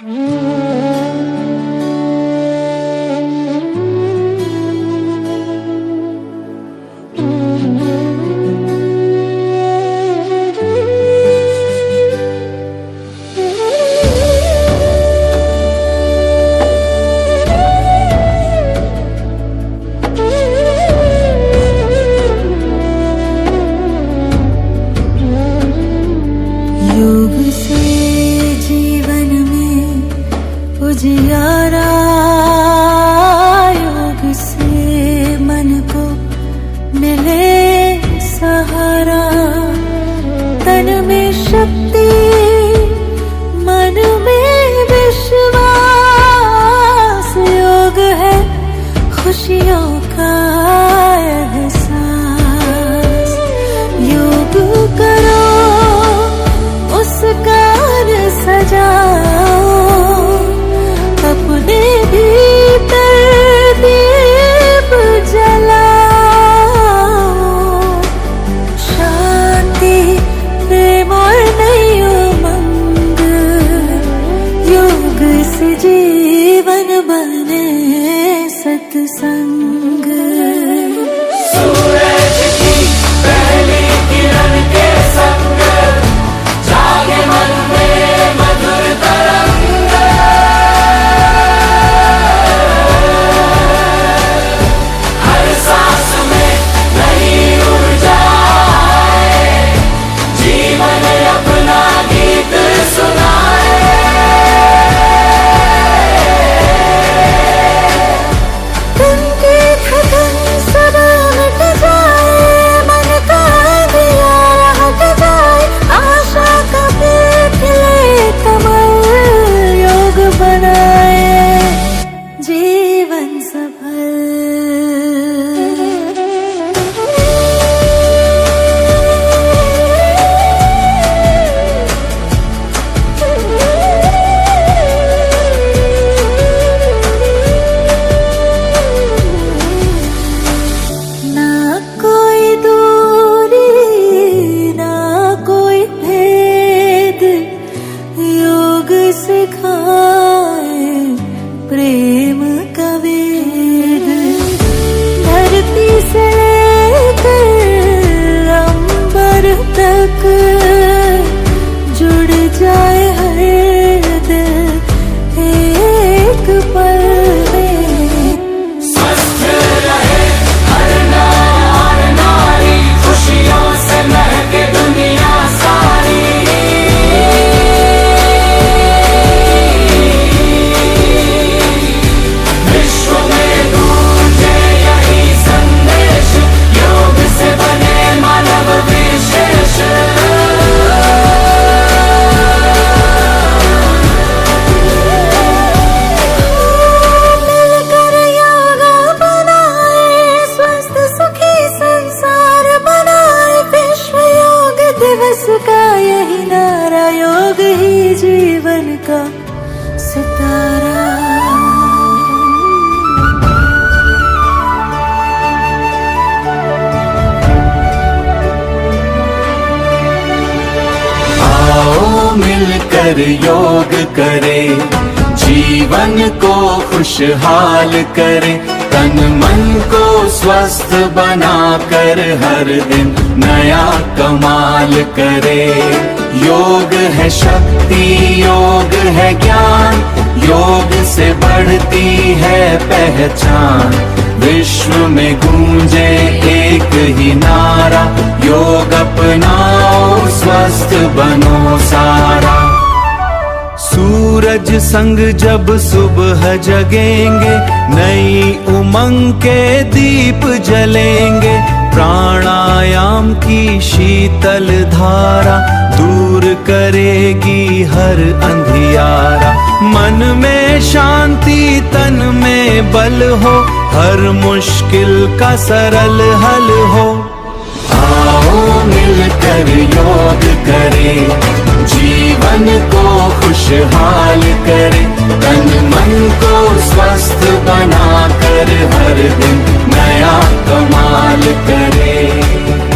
योग से जीवन में उजियारा, योग से मन को मिले सहारा। तन में शक्ति, मन में विश्वास, योग है खुशियों का एहसास। योग करो, कार सजाओ, अपने भीतर दीप जलाओ। शांति, प्रेम और नई उमंग, योग से जीवन बने सत्संग। सूरज की पहली किरण के संग जागे मन में मधुर तरंग। हर सांस में नई ऊर्जा आए, जीवन अपना गीत सुनाए। तन की थकन सब मिट जाए, मन का अंधियारा हट जाए। आशा का खिले कमल, योग बनाए जीवन सफल। ना कोई दूरी, ना कोई भेद, योग सिखाए प्रेम का वेद। धरती से लेकर अंबर तक जुड़ जाए हर दिल एक पल में। स्वस्थ रहे हर नर और नारी, खुशियों से महके दुनिया सारी। विश्व में गूंजे यही संदेश, योग से बने मानव विशेष। मिलकर योग बनाए, स्वस्थ सुखी संसार बनाए। विश्व योग दिवस का यही नारा, योग ही जीवन का सितारा। आओ मिलकर योग करें, जीवन को खुशहाल करें। तन मन को स्वस्थ बनाकर हर दिन नया कमाल करें। योग है शक्ति, योग है ज्ञान, योग से बढ़ती है पहचान। विश्व में गूंजे एक ही नारा, योग अपनाओ स्वस्थ बनो सारा। सूरज संग जब सुबह जगेंगे, नई उमंग के दीप जलेंगे। प्राणायाम की शीतल धारा दूर करेगी हर अंधियारा। मन में शांति, तन में बल हो, हर मुश्किल का सरल हल हो। आओ मिलकर योग करें, जीवन को खुशहाल करें। तन मन को स्वस्थ बनाकर हर दिन नया कमाल करें।